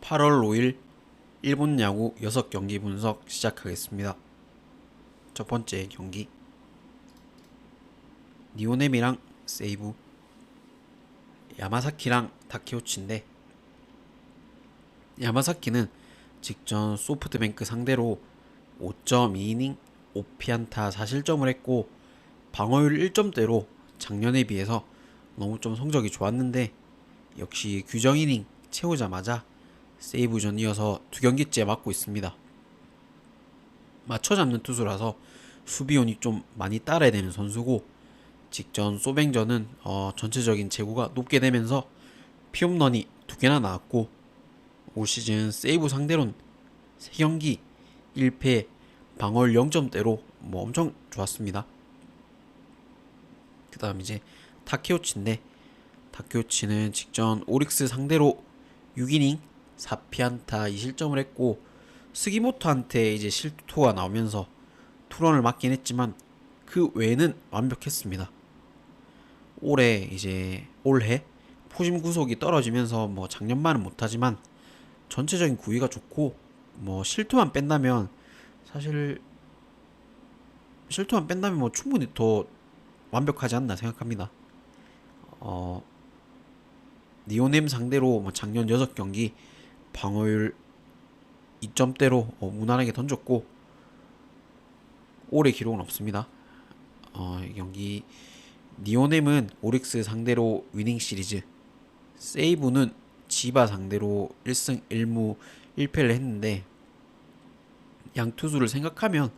8월 5일 일본 야구 6경기 분석 시작하겠습니다. 첫 번째 경기 니오넴이랑 세이브, 야마사키랑 다케우치인데, 야마사키는 직전 소프트뱅크 상대로 5.2이닝 5피안타 4실점을 했고 방어율 1점대로 작년에 비해서 너무 좀 성적이 좋았는데, 역시 규정 이닝 채우자마자 세이브전 이어서 두 경기째 맡고 있습니다. 맞춰 잡는 투수라서 수비온이 좀 많이 따라야 되는 선수고, 직전 소뱅전은 전체적인 제구가 높게 되면서 피홈런이 두 개나 나왔고, 올 시즌 세이브 상대로는 3경기 1패 방어율 0점대로 뭐 엄청 좋았습니다. 그 다음 이제 타케오치인데, 다케오치는 직전 오릭스 상대로 6이닝 4피안타 2실점을 했고, 스기모토한테 이제 실투가 나오면서 투런을 맞긴 했지만 그 외에는 완벽했습니다. 올해 포심 구속이 떨어지면서 뭐 작년만은 못하지만 전체적인 구위가 좋고, 뭐 사실 실투만 뺀다면 뭐 충분히 더 완벽하지 않나 생각합니다. 어, 니오넴 상대로 뭐 작년 6경기 방어율 2점대로 무난하게 던졌고, 올해 기록은 없습니다. 이 경기 니오넴은 오릭스 상대로 위닝 시리즈, 세이브는 지바 상대로 1승 1무 1패를 했는데, 양 투수를 생각하면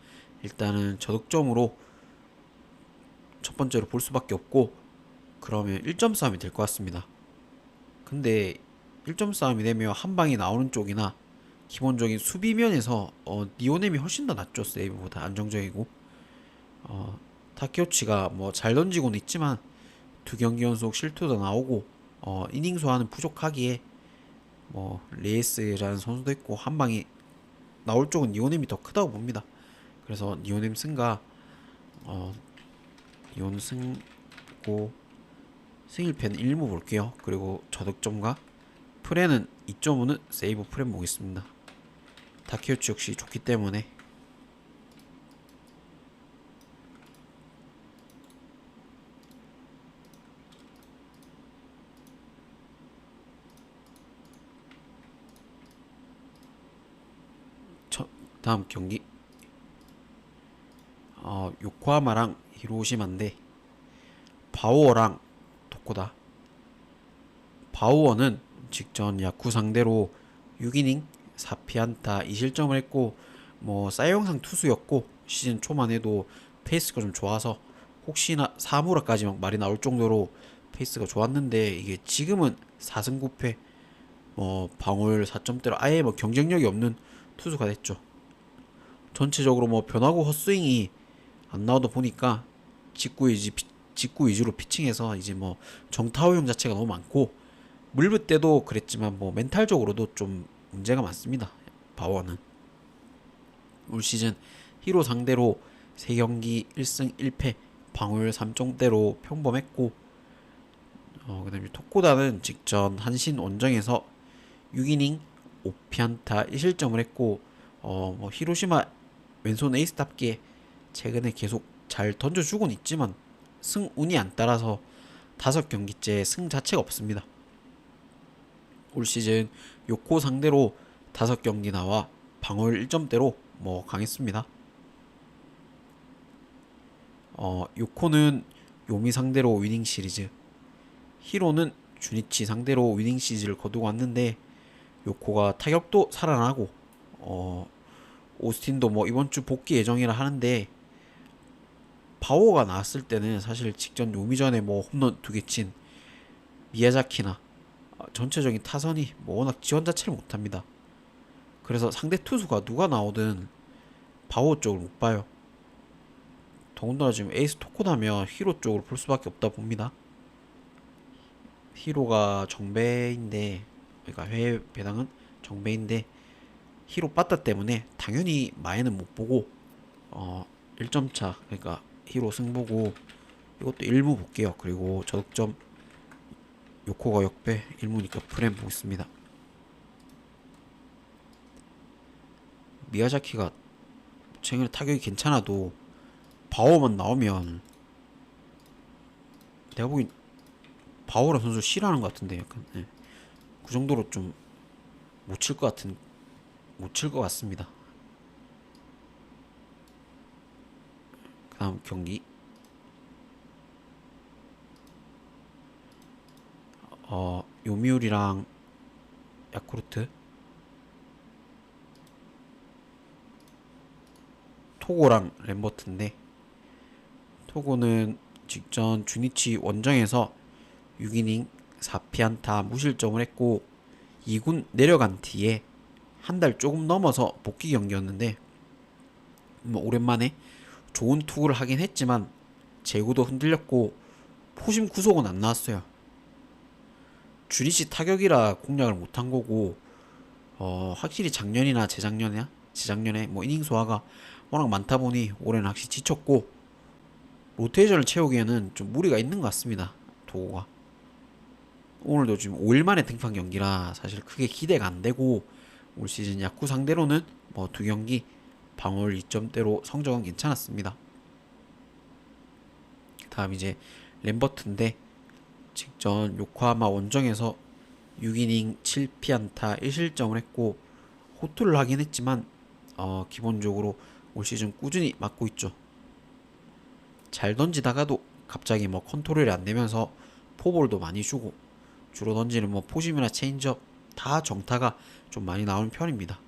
일단은 저득점으로 첫 번째로 볼 수밖에 없고, 그러면 1점 싸움이 될 것 같습니다. 근데 1점 싸움이 되면 한 방이 나오는 쪽이나 기본적인 수비면에서 니오넴이 훨씬 더 낫죠. 세이브보다 안정적이고, 타케오치가 뭐 잘 던지고는 있지만 두 경기 연속 실투도 나오고 이닝 소화는 부족하기에 뭐 레이스라는 선수도 있고 한 방이 나올 쪽은 니오넴이 더 크다고 봅니다. 그래서 니오넴 승과 니온 승고 승일패는 1무 볼게요. 그리고 저득점과 프레는 2.5는 세이브 프레 보겠습니다. 다케우치 역시 좋기 때문에. 다음 경기 요코하마랑 히로시마인데, 바우어랑 도코다. 바우어는 직전 야쿠 상대로 6이닝 4피안타 2실점을 했고, 뭐 사이영상 투수였고 시즌 초만 해도 페이스가 좀 좋아서 혹시나 4무라까지 막 말이 나올 정도로 페이스가 좋았는데, 이게 지금은 4승 9패 뭐 방어율 4점대로 아예 뭐 경쟁력이 없는 투수가 됐죠. 전체적으로 뭐 변화구 헛스윙이 안 나오다 보니까 직구 위주로 피칭해서 이제 뭐 정타호용 자체가 너무 많고, 물브 때도 그랬지만 뭐 멘탈적으로도 좀 문제가 많습니다. 바워는 올 시즌 히로 상대로 3경기 1승 1패 방어율 3점대로 평범했고, 그다음에 토코다는 직전 한신 원정에서 6이닝 5피안타 1실점을 했고, 뭐 히로시마 왼손 에이스답게 최근에 계속 잘 던져주곤 있지만 승운이 안 따라서 5경기째 승 자체가 없습니다. 올 시즌 요코 상대로 5경기 나와 방어율 1점대로 뭐 강했습니다. 요코는 요미 상대로 위닝 시리즈, 히로는 주니치 상대로 위닝 시리즈를 거두고 왔는데, 요코가 타격도 살아나고 오스틴도 뭐 이번 주 복귀 예정이라 하는데, 바오가 나왔을 때는 사실 직전 요미전에 뭐 홈런 2개 친 미야자키나 전체적인 타선이 뭐 워낙 지원 자체를 못합니다. 그래서 상대 투수가 누가 나오든 바오 쪽을 못 봐요. 더군다나 지금 에이스 토코나면 히로 쪽을 볼 수밖에 없다 봅니다. 히로가 정배인데, 그러니까 해외 배당은 정배인데 히로 빠따 때문에 당연히 마에는 못 보고 1점 차, 그러니까 히로 승보고 이것도 1무 볼게요. 그리고 저득점 요코가 역배 1무니까 프렘 보겠습니다. 미야자키가 최근에 타격이 괜찮아도 바오만 나오면 내가 보기엔 바오라 선수 싫어하는 것 같은데 약간 예. 그 정도로 좀 못 칠 것 같은 못 칠 것 같습니다. 그다음 경기 요미우리랑 야쿠르트 토고랑 램버트인데 토고는 직전 주니치 원정에서 6이닝 4피안타 무실점을 했고 2군 내려간 뒤에 한 달 조금 넘어서 복귀 경기였는데 뭐 오랜만에 좋은 투구를 하긴 했지만 제구도 흔들렸고 포심 구속은 안 나왔어요. 주니치 타격이라 공략을 못한 거고 확실히 작년이나 재작년에 뭐 이닝 소화가 워낙 많다 보니 올해는 확실히 지쳤고 로테이션을 채우기에는 좀 무리가 있는 것 같습니다. 도구가 오늘도 지금 5일 만에 등판 경기라 사실 크게 기대가 안 되고 올 시즌 야쿠 상대로는 뭐 두 경기 방어율 2점대로 성적은 괜찮았습니다. 다음 이제 램버트인데 직전 요코하마 원정에서 6이닝 7피안타 1실점을 했고 호투를 하긴 했지만 기본적으로 올 시즌 꾸준히 맞고 있죠. 잘 던지다가도 갑자기 뭐 컨트롤이 안 되면서 포볼도 많이 주고 주로 던지는 뭐 포심이나 체인지업 다 정타가 좀 많이 나오는 편입니다.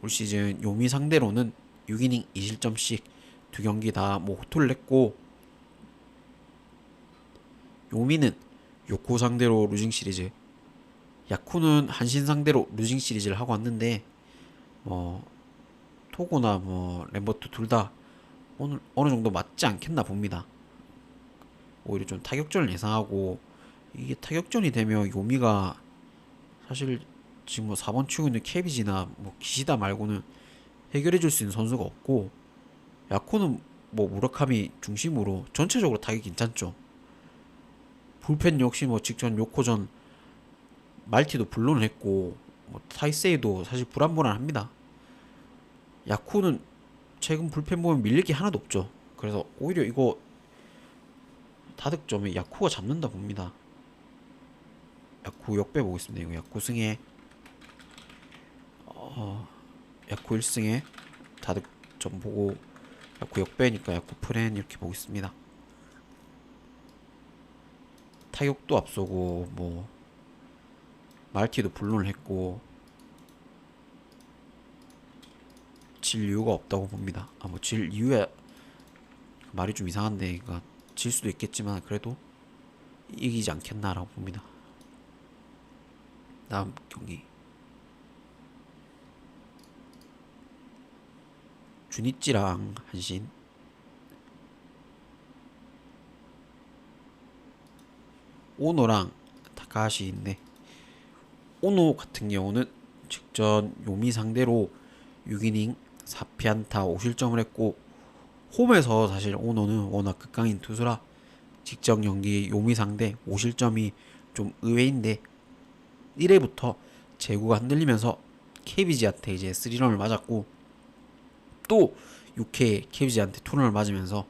올 시즌 요미 상대로는 6이닝 2실점씩 두 경기 다 뭐 호투를 냈고 요미는 요코 상대로 루징 시리즈 야쿠는 한신 상대로 루징 시리즈를 하고 왔는데 뭐 토고나 뭐 램버트 둘 다 오늘 어느 정도 맞지 않겠나 봅니다. 오히려 좀 타격전을 예상하고 이게 타격전이 되면 요미가 사실 지금 뭐 4번 치고 있는 케비지나 뭐 기시다 말고는 해결해 줄 수 있는 선수가 없고 야코는 뭐 무라카미 중심으로 전체적으로 타격이 괜찮죠. 불펜 역시 뭐 직전 요코전 말티도 불론을 했고 뭐 타이세이도 사실 불안불안합니다. 야쿠는 최근 불펜 보면 밀릴 게 하나도 없죠. 그래서 오히려 이거 다득점에 야쿠가 잡는다 봅니다. 야쿠 역배 보겠습니다. 이거 야쿠 승에 야쿠 1승에 다득점 보고 야쿠 역배니까 야쿠 프렌 이렇게 보겠습니다. 타격도 앞서고 뭐 말티도 불론을 했고 질 이유가 없다고 봅니다. 뭐 질 이유야 말이 좀 이상한데 그러니까 질 수도 있겠지만 그래도 이기지 않겠나라고 봅니다. 다음 경기 주니찌랑 한신 오노랑 타카하시인데 오노 같은 경우는 직전 요미 상대로 6이닝 4피안타 5실점을 했고 홈에서 사실 오노는 워낙 극강인 투수라 직전 경기 요미 상대 5실점이 좀 의외인데 1회부터 제구가 흔들리면서 KBG한테 이제 3런을 맞았고 또 6회 KBG한테 투런을 맞으면서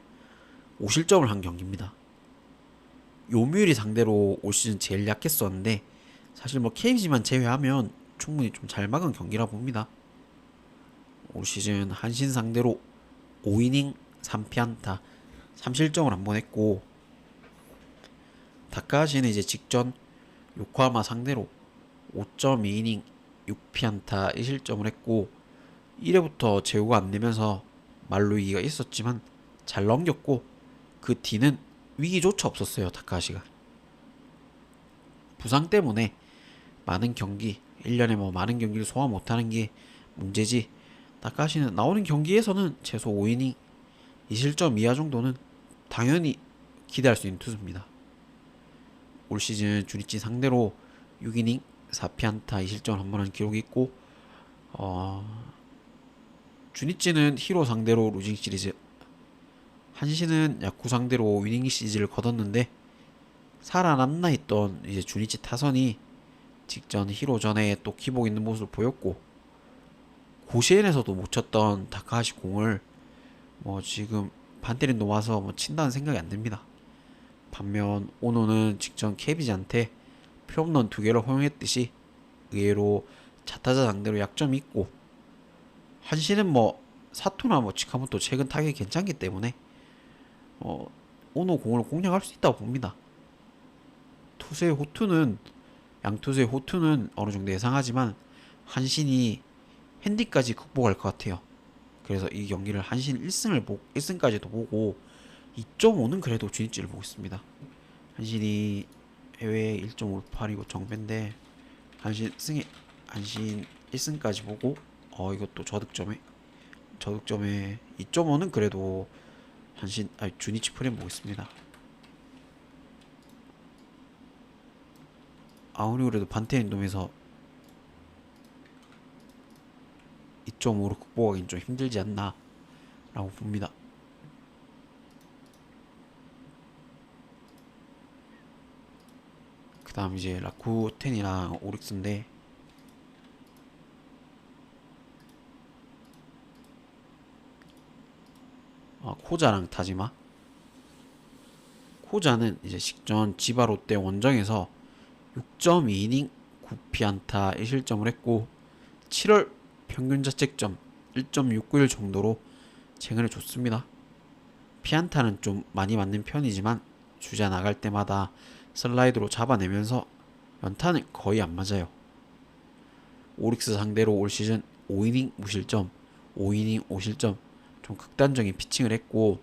5실점을 한 경기입니다. 요미우리 상대로 올 시즌 제일 약했었는데 사실 뭐 KBG만 제외하면 충분히 좀 잘 막은 경기라 봅니다. 올 시즌 한신 상대로 5이닝 3피안타 3실점을 한 번 했고 다카하시는 이제 직전 요코하마 상대로 5.2이닝 6피안타 1실점을 했고 1회부터 제구가 안 되면서 말로 위기가 있었지만 잘 넘겼고 그 뒤는 위기조차 없었어요. 다카하시가 부상 때문에 많은 경기 1년에 뭐 많은 경기를 소화 못하는 게 문제지 다카하시는 나오는 경기에서는 최소 5이닝 2실점 이하 정도는 당연히 기대할 수 있는 투수입니다. 올 시즌 주니치 상대로 6이닝 4피안타 2실점 한 번 한 기록이 있고 주니치는 히로 상대로 루징 시리즈 한시는 야쿠 상대로 위닝 시리즈를 거뒀는데 살아남나 했던 이제 주니치 타선이 직전 히로 전에 또 기복 있는 모습을 보였고 고시엔에서도 못 쳤던 다카하시 공을 뭐 지금 반테린도 와서 뭐 친다는 생각이 안 듭니다. 반면 오노는 직전 케비지한테 표홈런 두 개를 허용했듯이 의외로 자타자 상대로 약점이 있고, 한시는 뭐 사토나 뭐 치카모토 최근 타격이 괜찮기 때문에 오노 공을 공략할 수 있다고 봅니다. 투수의 호투는 양투수의 호투는 어느 정도 예상하지만 한신이 핸디까지 극복할 것 같아요. 그래서 이 경기를 한신 1승까지도 보고 2.5는 그래도 진입지를 보고 있습니다. 한신이 해외 1.58이고 정배인데 한신 1승까지 보고 이것도 저득점에 2.5는 그래도 주니치 프레임 보겠습니다. 아무리 그래도 반테인 돔에서 2.5로 극복하기는 좀 힘들지 않나 라고 봅니다. 그 다음 이제 라쿠텐이랑 오릭스인데, 코자랑 타지마. 코자는 이제 직전 지바 롯데 원정에서 6.2이닝 9피안타 1실점을 했고 7월 평균 자책점 1.691 정도로 최근에 좋습니다. 피안타는 좀 많이 맞는 편이지만 주자 나갈 때마다 슬라이드로 잡아내면서 연타는 거의 안 맞아요. 오릭스 상대로 올 시즌 5이닝 무실점, 5이닝 5실점 좀 극단적인 피칭을 했고,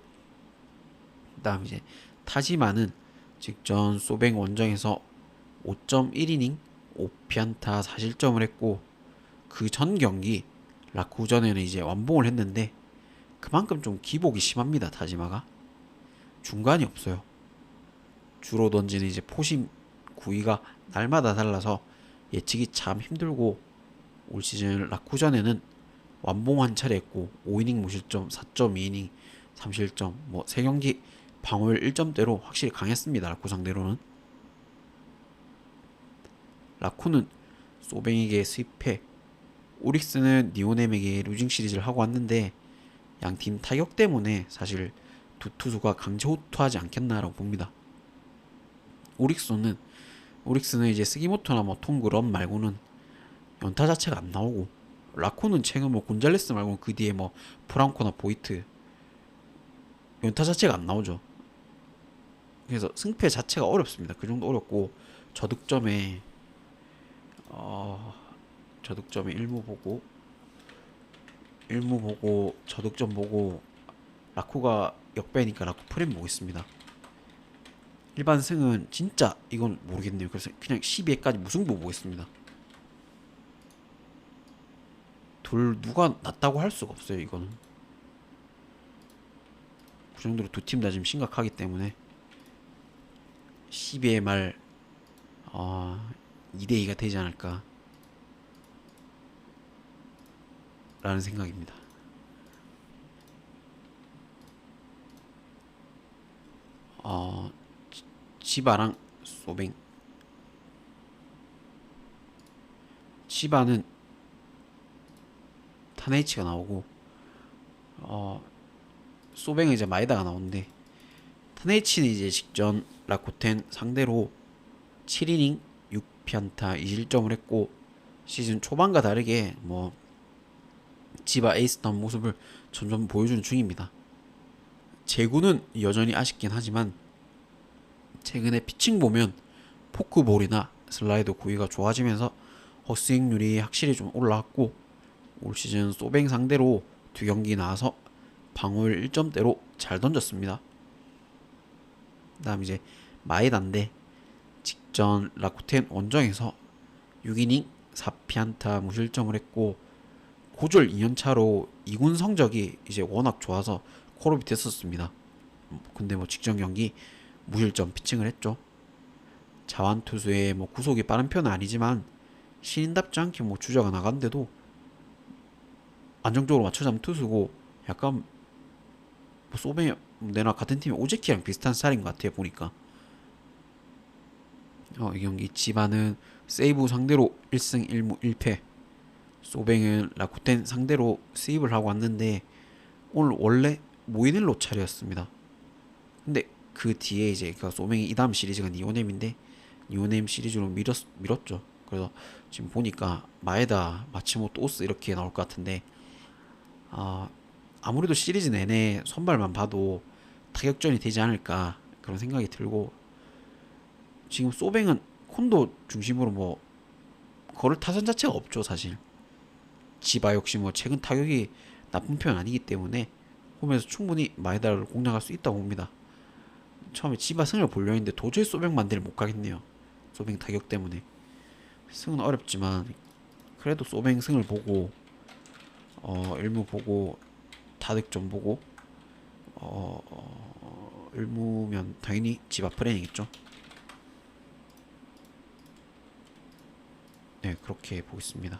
그다음 이제 타지마는 직전 소뱅 원정에서 5.1이닝 5피안타 4실점을 했고, 그 전 경기 라쿠전에는 이제 완봉을 했는데 그만큼 좀 기복이 심합니다. 타지마가 중간이 없어요. 주로 던지는 이제 포심 구위가 날마다 달라서 예측이 참 힘들고, 올 시즌 라쿠전에는 완봉 한 차례 했고 5이닝 무실점 4.2이닝 3실점 뭐 3경기 방어율 1점대로 확실히 강했습니다. 라쿠 상대로는. 라쿠는 소뱅에게 스윕해 오릭스는 니오넴에게 루징 시리즈를 하고 왔는데 양팀 타격 때문에 사실 두 투수가 강제 호투하지 않겠나라고 봅니다. 오릭스는 이제 스기모토나 뭐 통그 런 말고는 연타 자체가 안 나오고, 라쿠는 최근 뭐 곤잘레스 말고 그 뒤에 뭐 프랑코나 보이트 연타 자체가 안 나오죠. 그래서 승패 자체가 어렵습니다. 그 정도 어렵고 저득점에 어 저득점에 일무 보고 저득점 보고 라쿠가 역배니까 라쿠 프레임 보겠습니다. 일반 승은 진짜 이건 모르겠네요. 그래서 그냥 12회까지 무승부 보겠습니다. 둘 누가 낫다고 할 수가 없어요. 이거는 그 정도로 두 팀 다 지금 심각하기 때문에 12회 말 2대2가 되지 않을까 라는 생각입니다. 치바랑 소뱅. 치바는 타네이치가 나오고 소뱅은 이제 마에다가 나오는데, 타네이치는 이제 직전 라코텐 상대로 7이닝 6피안타 2실점을 했고 시즌 초반과 다르게 뭐 지바 에이스다운 모습을 점점 보여주는 중입니다. 제구는 여전히 아쉽긴 하지만 최근에 피칭 보면 포크볼이나 슬라이더 구위가 좋아지면서 헛스윙률이 확실히 좀 올라왔고, 올 시즌 소뱅 상대로 두 경기 나와서 방어율 1점대로 잘 던졌습니다. 그다음 이제 마에다인데 직전 라쿠텐 원정에서 6이닝 4피안타 무실점을 했고 고졸 2년차로 2군 성적이 이제 워낙 좋아서 콜업이 됐었습니다. 근데 뭐 직전 경기 무실점 피칭을 했죠. 자완 투수의 뭐 구속이 빠른 편은 아니지만 신인답지 않게 뭐 주자가 나갔는데도 안정적으로 맞춰 잡는 투수고, 약간 뭐 소베 내나 같은 팀의 오제키랑 비슷한 스타일인 것 같아요 보니까. 이 경기 지바는 세이브 상대로 1승 1무 1패 소뱅은 라쿠텐 상대로 스윕을 하고 왔는데 오늘 원래 모이넬로 차례였습니다. 근데 그 뒤에 이제 그 소뱅이 이 다음 시리즈가 니오넴인데 니오넴 시리즈로 밀었죠. 그래서 지금 보니까 마에다, 마츠모토, 오스 이렇게 나올 것 같은데 아, 아무래도 시리즈 내내 선발만 봐도 타격전이 되지 않을까 그런 생각이 들고 지금 소뱅은 콘도 중심으로 뭐 거를 타선 자체가 없죠 사실. 지바 역시 뭐 최근 타격이 나쁜 편 아니기 때문에 홈에서 충분히 마에다를 공략할 수 있다고 봅니다. 처음에 지바 승을 보려 했는데 도저히 소뱅 만대를 못 가겠네요. 소뱅 타격 때문에 승은 어렵지만 그래도 소뱅 승을 보고 일무 보고 다득점 보고 일무면 당연히 지바 프레이겠죠. 네, 그렇게 보겠습니다.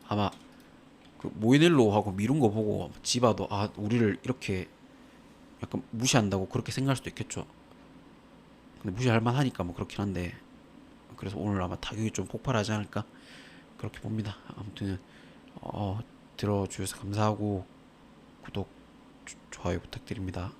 아마 그 모이넬로하고 미룬 거 보고 지바도 아 우리를 이렇게 약간 무시한다고 그렇게 생각할 수도 있겠죠. 근데 무시할 만하니까 뭐 그렇긴 한데 그래서 오늘 아마 타격이 좀 폭발하지 않을까 그렇게 봅니다. 아무튼 어, 들어주셔서 감사하고 구독, 좋아요 부탁드립니다.